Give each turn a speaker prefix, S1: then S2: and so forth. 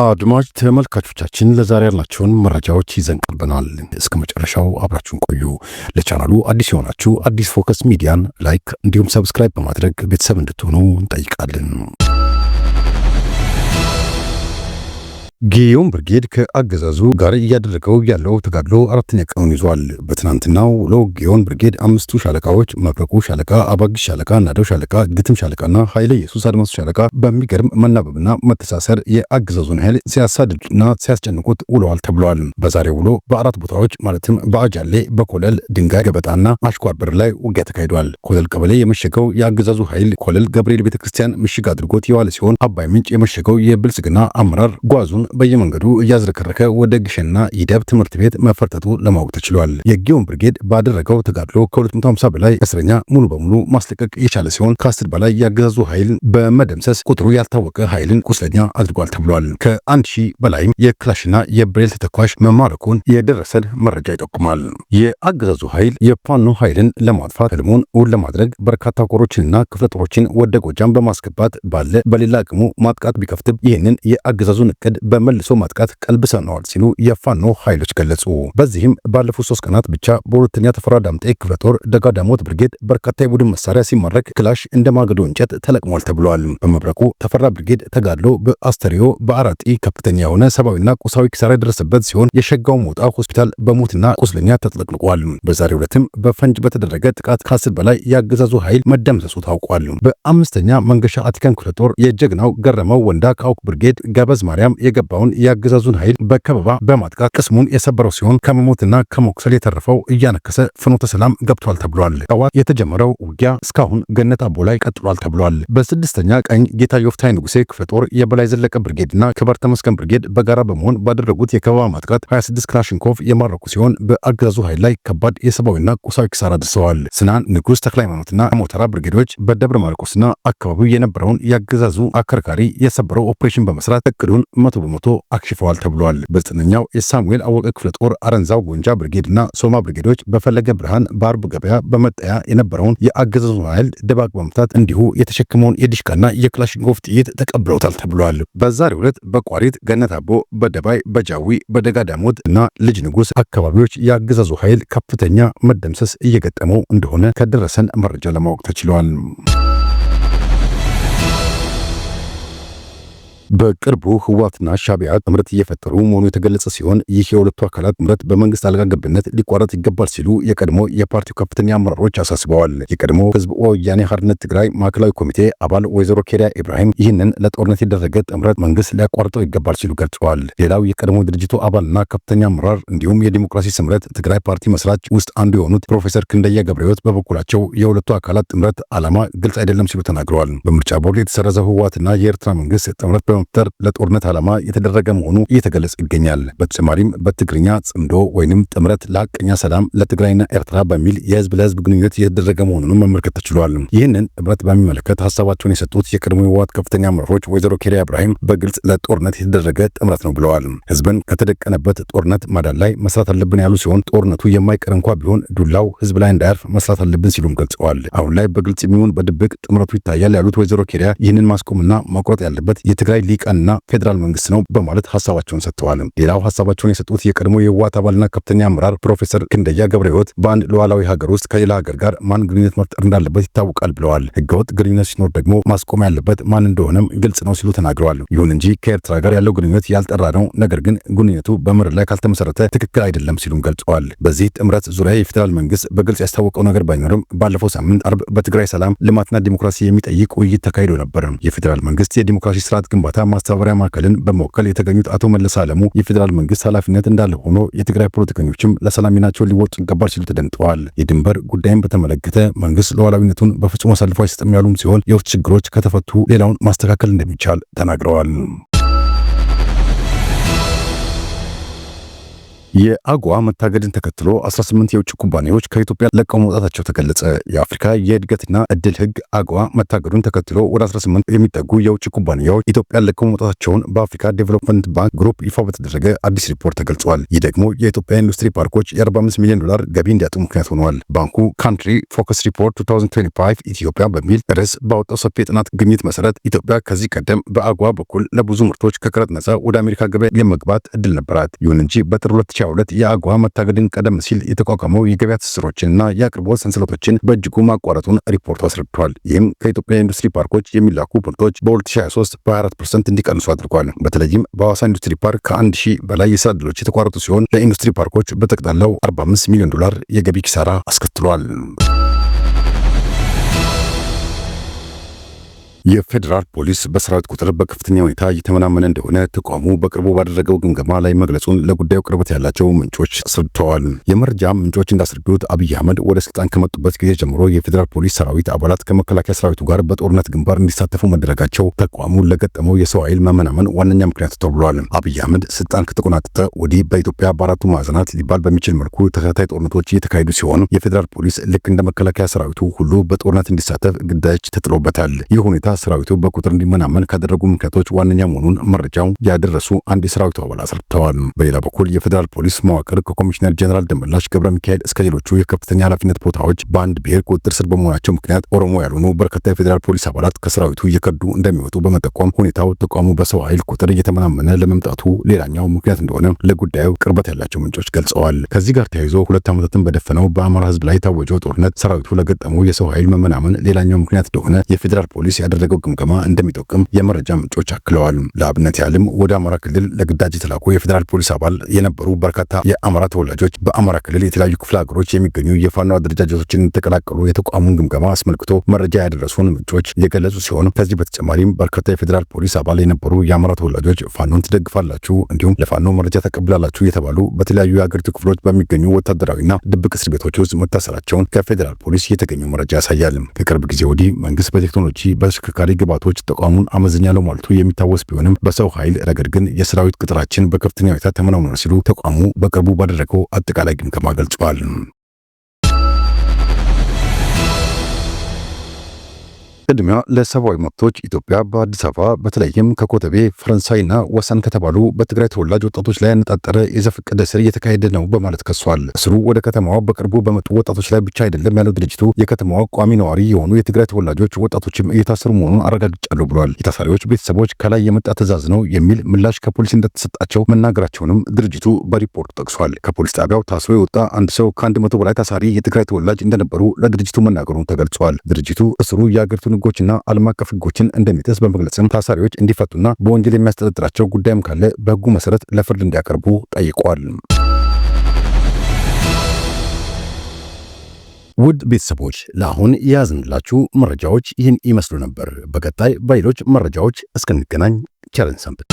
S1: አድማጭ ተመልካቾቻችን ለዛሬ ያልናቸውን መረጃዎች ይዘን ቀርበናል። እስከ መጨረሻው አብራችሁን ቆዩ። ለቻናሉ አዲስ የሆናችሁ አዲስ ፎከስ ሚዲያን ላይክ እንዲሁም ሰብስክራይብ በማድረግ ቤተሰብ እንድትሆኑ እንጠይቃለን። ጊዮን ብርጌድ ከአገዛዙ ጋር እያደረገው ያለው ተጋድሎ አራተኛ ቀኑን ይዟል። በትናንትናው ውሎ ጊዮን ብርጌድ አምስቱ ሻለቃዎች መብረቁ ሻለቃ፣ አባግሽ ሻለቃ፣ ናደው ሻለቃ፣ ግትም ሻለቃና ኃይለ ኢየሱስ አድማሱ ሻለቃ በሚገርም መናበብና መተሳሰር የአገዛዙን ኃይል ሲያሳድዱና ሲያስጨንቁት ውለዋል ተብሏል። በዛሬው ውሎ በአራት ቦታዎች ማለትም በአጃሌ፣ በኮለል፣ ድንጋይ ገበጣና አሽኳር በር ላይ ውጊያ ተካሂዷል። ኮለል ቀበሌ የመሸገው የአገዛዙ ኃይል ኮለል ገብርኤል ቤተክርስቲያን ምሽግ አድርጎት የዋለ ሲሆን አባይ ምንጭ የመሸገው የብልጽግና አመራር ጓዙን በየመንገዱ እያዝረከረከ ወደ ግሸና ይደብ ትምህርት ቤት መፈርጠጡ ለማወቅ ተችሏል። የጊዮን ብርጌድ ባደረገው ተጋድሎ ከ250 በላይ እስረኛ ሙሉ በሙሉ ማስለቀቅ የቻለ ሲሆን ከ10 በላይ ያገዛዙ ኃይልን በመደምሰስ ቁጥሩ ያልታወቀ ኃይልን ቁስለኛ አድርጓል ተብሏል። ከ1000 በላይም የክላሽና የብሬል ተተኳሽ መማረኩን የደረሰን መረጃ ይጠቁማል። የአገዛዙ ኃይል የፋኖ ኃይልን ለማጥፋት ህልሙን እውን ለማድረግ በርካታ ኮሮችንና ክፍለ ጦሮችን ወደ ጎጃም በማስገባት ባለ በሌላ አቅሙ ማጥቃት ቢከፍትም ይህንን የአገዛዙን እቅድ መልሶ ማጥቃት ቀልብሰነዋል ሲሉ የፋኖ ኃይሎች ገለጹ። በዚህም ባለፉት 3 ቀናት ብቻ በሁለተኛ ተፈራ ዳምጤ ክፍለ ጦር ደጋዳሞት ብርጌድ በርካታ የቡድን መሳሪያ ሲማረክ ክላሽ እንደ ማገዶ እንጨት ተለቅሟል ተብሏል። በመብረቁ ተፈራ ብርጌድ ተጋድሎ በአስተሪዮ በአራጢ ከፍተኛ የሆነ ሰብአዊና ቁሳዊ ኪሳራ የደረሰበት ሲሆን የሸጋው ሞጣ ሆስፒታል በሞትና ቁስለኛ ተጥለቅልቋል። በዛሬው ዕለትም በፈንጅ በተደረገ ጥቃት ከ10 በላይ ያገዛዙ ኃይል መደምሰሱ ታውቋል። በአምስተኛ መንገሻ አቲካን ክፍለ ጦር የጀግናው ገረመው ወንዳ ካውክ ብርጌድ ገበዝ ማርያም የገባውን የአገዛዙን ኃይል በከበባ በማጥቃት ቅስሙን የሰበረው ሲሆን ከመሞትና ከመቁሰል የተረፈው እያነከሰ ፍኖተ ሰላም ገብቷል ተብሏል። ጠዋት የተጀመረው ውጊያ እስካሁን ገነት አቦ ላይ ቀጥሏል ተብሏል። በስድስተኛ ቀኝ ጌታ ዮፍታይ ንጉሴ ክፍለ ጦር የበላይ ዘለቀ ብርጌድና ክበር ተመስገን ብርጌድ በጋራ በመሆን ባደረጉት የከበባ ማጥቃት 26 ክላሽንኮቭ የማረኩ ሲሆን በአገዛዙ ኃይል ላይ ከባድ የሰብአዊና ቁሳዊ ኪሳራ ደርሰዋል። ስናን ንጉስ ተክለ ሃይማኖትና ሞተራ ብርጌዶች በደብረ ማርቆስና አካባቢው የነበረውን የአገዛዙ አከርካሪ የሰበረው ኦፕሬሽን በመስራት እቅዱን 100% አክሽፈዋል ተብሏል። በዘጠነኛው የሳሙኤል አወቀ ክፍለ ጦር አረንዛው ጎንጃ ብርጌድና ሶማ ብርጌዶች በፈለገ ብርሃን በአርብ ገበያ በመጠያ የነበረውን የአገዛዙ ኃይል ደባቅ በመምታት እንዲሁ የተሸከመውን የዲሽቃና የክላሽንኮቭ ጥይት ተቀብለውታል ተብሏል። በዛሬው ዕለት በቋሪት ገነት አቦ፣ በደባይ፣ በጃዊ፣ በደጋዳሞት እና ልጅ ንጉስ አካባቢዎች የአገዛዙ ኃይል ከፍተኛ መደምሰስ እየገጠመው እንደሆነ ከደረሰን መረጃ ለማወቅ ተችሏል። በቅርቡ ህወሓትና ሻዕቢያ ጥምረት እየፈጠሩ መሆኑ የተገለጸ ሲሆን ይህ የሁለቱ አካላት ጥምረት በመንግስት ጣልቃ ገብነት ሊቋረጥ ይገባል ሲሉ የቀድሞ የፓርቲው ከፍተኛ አመራሮች አሳስበዋል። የቀድሞ ህዝብ ወያኔ ሓርነት ትግራይ ማዕከላዊ ኮሚቴ አባል ወይዘሮ ኬሪያ ኢብራሂም ይህንን ለጦርነት የደረገ ጥምረት መንግስት ሊያቋርጠው ይገባል ሲሉ ገልጸዋል። ሌላው የቀድሞ ድርጅቱ አባልና ከፍተኛ አመራር እንዲሁም የዲሞክራሲ ስምረት ትግራይ ፓርቲ መስራች ውስጥ አንዱ የሆኑት ፕሮፌሰር ክንደያ ገብረሕይወት በበኩላቸው የሁለቱ አካላት ጥምረት ዓላማ ግልጽ አይደለም ሲሉ ተናግረዋል። በምርጫ ቦርድ የተሰረዘው ህወሓትና የኤርትራ መንግስት ጥምረት በመፍጠር ለጦርነት ዓላማ የተደረገ መሆኑ እየተገለጸ ይገኛል። በተጨማሪም በትግርኛ ጽምዶ ወይንም ጥምረት ለሐቀኛ ሰላም ለትግራይና ኤርትራ በሚል የህዝብ ለህዝብ ግንኙነት የተደረገ መሆኑን መመልከት ተችሏል። ይህንን ጥምረት በሚመለከት ሀሳባቸውን የሰጡት የቀድሞ የህወሓት ከፍተኛ አመራሮች ወይዘሮ ኬሪያ ኢብራሂም በግልጽ ለጦርነት የተደረገ ጥምረት ነው ብለዋል። ህዝብን ከተደቀነበት ጦርነት ማዳን ላይ መስራት አለብን ያሉ ሲሆን ጦርነቱ የማይቀር እንኳ ቢሆን ዱላው ህዝብ ላይ እንዳያርፍ መስራት አለብን ሲሉም ገልጸዋል። አሁን ላይ በግልጽ የሚሆን በድብቅ ጥምረቱ ይታያል ያሉት ወይዘሮ ኬሪያ ይህንን ማስቆምና መቁረጥ ያለበት የትግራይ ሊቃንና ፌዴራል መንግስት ነው በማለት ሀሳባቸውን ሰጥተዋል። ሌላው ሀሳባቸውን የሰጡት የቀድሞ የህወሓት አባልና ከፍተኛ አመራር ፕሮፌሰር ክንደያ ገብረሕይወት በአንድ ሉዓላዊ ሀገር ውስጥ ከሌላ ሀገር ጋር ማን ግንኙነት መፍጠር እንዳለበት ይታወቃል ብለዋል። ህገወጥ ግንኙነት ሲኖር ደግሞ ማስቆም ያለበት ማን እንደሆነም ግልጽ ነው ሲሉ ተናግረዋል። ይሁን እንጂ ከኤርትራ ጋር ያለው ግንኙነት ያልጠራ ነው፣ ነገር ግን ግንኙነቱ በምድር ላይ ካልተመሰረተ ትክክል አይደለም ሲሉም ገልጸዋል። በዚህ ጥምረት ዙሪያ የፌዴራል መንግስት በግልጽ ያስታወቀው ነገር ባይኖርም ባለፈው ሳምንት አርብ በትግራይ ሰላም ልማትና ዲሞክራሲ የሚጠይቅ ውይይት ተካሂዶ ነበር። የፌዴራል መንግስት የዲሞክራሲ ስርዓት ግንባታ ማስተባበሪያ ማዕከልን በመወከል የተገኙት አቶ መለስ አለሙ የፌዴራል መንግስት ኃላፊነት እንዳለ ሆኖ የትግራይ ፖለቲከኞችም ለሰላም ሚናቸውን ሊወጡ ይገባል ሲሉ ተደምጠዋል። የድንበር ጉዳይን በተመለከተ መንግስት ሉዓላዊነቱን በፍጹም አሳልፎ አይሰጥም ያሉም ሲሆን የውስጥ ችግሮች ከተፈቱ ሌላውን ማስተካከል እንደሚቻል ተናግረዋል። የአጎዋ መታገድን ተከትሎ 18 የውጭ ኩባንያዎች ከኢትዮጵያ ለቀው መውጣታቸው ተገለጸ። የአፍሪካ የእድገትና እድል ህግ አጎዋ መታገዱን ተከትሎ ወደ 18 የሚጠጉ የውጭ ኩባንያዎች ኢትዮጵያ ለቀው መውጣታቸውን በአፍሪካ ዴቨሎፕመንት ባንክ ግሩፕ ይፋ በተደረገ አዲስ ሪፖርት ተገልጿል። ይህ ደግሞ የኢትዮጵያ ኢንዱስትሪ ፓርኮች የ45 ሚሊዮን ዶላር ገቢ እንዲያጡ ምክንያት ሆነዋል። ባንኩ ካንትሪ ፎከስ ሪፖርት 2025 ኢትዮጵያ በሚል ርዕስ ባወጣው ሰፊ የጥናት ግኝት መሰረት ኢትዮጵያ ከዚህ ቀደም በአጎዋ በኩል ለብዙ ምርቶች ከቀረጥ ነጻ ወደ አሜሪካ ገበያ የመግባት እድል ነበራት። ይሁን እንጂ በጥር 2022 የአጎዋ መታገድን ቀደም ሲል የተቋቋመው የገበያ ትስስሮችንና የአቅርቦት ሰንሰለቶችን በእጅጉ ማቋረጡን ሪፖርቱ አስረድቷል። ይህም ከኢትዮጵያ ኢንዱስትሪ ፓርኮች የሚላኩ ምርቶች በ2023 በ24% እንዲቀንሱ አድርጓል። በተለይም በሐዋሳ ኢንዱስትሪ ፓርክ ከ1000 በላይ የስራ ዕድሎች የተቋረጡ ሲሆን ለኢንዱስትሪ ፓርኮች በጠቅላላው 45 ሚሊዮን ዶላር የገቢ ኪሳራ አስከትሏል። የፌዴራል ፖሊስ በሰራዊት ቁጥር በከፍተኛ ሁኔታ እየተመናመነ እንደሆነ ተቋሙ በቅርቡ ባደረገው ግምገማ ላይ መግለጹን ለጉዳዩ ቅርበት ያላቸው ምንጮች አስረድተዋል። የመረጃ ምንጮች እንዳስረዱት አብይ አህመድ ወደ ስልጣን ከመጡበት ጊዜ ጀምሮ የፌዴራል ፖሊስ ሰራዊት አባላት ከመከላከያ ሰራዊቱ ጋር በጦርነት ግንባር እንዲሳተፉ መደረጋቸው ተቋሙ ለገጠመው የሰው ኃይል መመናመን ዋነኛ ምክንያት ተብሏል። አብይ አህመድ ስልጣን ከተቆናጠጠ ወዲህ በኢትዮጵያ በአራቱ ማዕዘናት ሊባል በሚችል መልኩ ተከታታይ ጦርነቶች እየተካሄዱ ሲሆን የፌዴራል ፖሊስ ልክ እንደ መከላከያ ሰራዊቱ ሁሉ በጦርነት እንዲሳተፍ ግዳጅ ተጥሎበታል። ይህ ሁኔታ ሰራዊቱ በቁጥር እንዲመናመን ካደረጉ ምክንያቶች ዋነኛ መሆኑን መረጃው ያደረሱ አንድ የሰራዊቱ አባል አስረድተዋል። በሌላ በኩል የፌዴራል ፖሊስ መዋቅር ከኮሚሽነር ጀነራል ደመላሽ ገብረ ሚካኤል እስከ ሌሎቹ የከፍተኛ ኃላፊነት ቦታዎች በአንድ ብሔር ቁጥጥር ስር በመሆናቸው ምክንያት ኦሮሞ ያልሆኑ በርካታ የፌዴራል ፖሊስ አባላት ከሰራዊቱ እየከዱ እንደሚወጡ በመጠቆም ሁኔታው ተቋሙ በሰው ኃይል ቁጥር እየተመናመነ ለመምጣቱ ሌላኛው ምክንያት እንደሆነ ለጉዳዩ ቅርበት ያላቸው ምንጮች ገልጸዋል። ከዚህ ጋር ተያይዞ 2 ዓመታትን በደፈነው በአማራ ሕዝብ ላይ የታወጀው ጦርነት ሰራዊቱ ለገጠመው የሰው ኃይል መመናመን ሌላኛው ምክንያት እንደሆነ የፌዴራል ፖሊስ ያደረገው ግምገማ እንደሚጠቁም የመረጃ ምንጮች አክለዋል። ለአብነት ያህልም ወደ አማራ ክልል ለግዳጅ የተላኩ የፌዴራል ፖሊስ አባል የነበሩ በርካታ የአማራ ተወላጆች በአማራ ክልል የተለያዩ ክፍለ ሀገሮች የሚገኙ የፋኖ አደረጃጀቶችን ተቀላቀሉ የተቋሙን ግምገማ አስመልክቶ መረጃ ያደረሱን ምንጮች የገለጹ ሲሆን ከዚህ በተጨማሪም በርካታ የፌዴራል ፖሊስ አባል የነበሩ የአማራ ተወላጆች ፋኖን ትደግፋላችሁ እንዲሁም ለፋኖ መረጃ ተቀብላላችሁ የተባሉ በተለያዩ የሀገሪቱ ክፍሎች በሚገኙ ወታደራዊና ድብቅ እስር ቤቶች ውስጥ መታሰራቸውን ከፌዴራል ፖሊስ የተገኘው መረጃ ያሳያል። ከቅርብ ጊዜ ወዲህ መንግስት በቴክኖሎጂ በተሽከርካሪ ግባቶች ተቋሙን አመዘኛለው ማለቱ የሚታወስ ቢሆንም በሰው ኃይል ረገድ ግን የሰራዊት ቅጥራችን በከፍተኛ ሁኔታ ተመናምኗል ሲሉ ተቋሙ በቅርቡ ባደረገው አጠቃላይ ግምገማ ገልጿል። ቅድሚያ ለሰብአዊ መብቶች ኢትዮጵያ በአዲስ አበባ በተለይም ከኮተቤ ፈረንሳይና ወሰን ከተባሉ በትግራይ ተወላጅ ወጣቶች ላይ ያነጣጠረ የዘፈቀደ እስር እየተካሄደ ነው በማለት ከሷል። እስሩ ወደ ከተማዋ በቅርቡ በመጡ ወጣቶች ላይ ብቻ አይደለም ያለው ድርጅቱ የከተማዋ ቋሚ ነዋሪ የሆኑ የትግራይ ተወላጆች ወጣቶችም እየታሰሩ መሆኑን አረጋግጫለሁ ብሏል። የታሳሪዎች ቤተሰቦች ከላይ የመጣ ትዕዛዝ ነው የሚል ምላሽ ከፖሊስ እንደተሰጣቸው መናገራቸውንም ድርጅቱ በሪፖርቱ ጠቅሷል። ከፖሊስ ጣቢያው ታስሮ የወጣ አንድ ሰው ከ100 በላይ ታሳሪ የትግራይ ተወላጅ እንደነበሩ ለድርጅቱ መናገሩን ተገልጿል። ድርጅቱ እስሩ የአገሪቱን ህጎችና ዓለም አቀፍ ህጎችን እንደሚጥስ በመግለጽም ታሳሪዎች እንዲፈቱና በወንጀል የሚያስጠረጥራቸው ጉዳይም ካለ በህጉ መሰረት ለፍርድ እንዲያቀርቡ ጠይቋል። ውድ ቤተሰቦች ለአሁን የያዝንላችሁ መረጃዎች ይህን ይመስሉ ነበር። በቀጣይ በሌሎች መረጃዎች እስክንገናኝ ቸርን ሰንብት።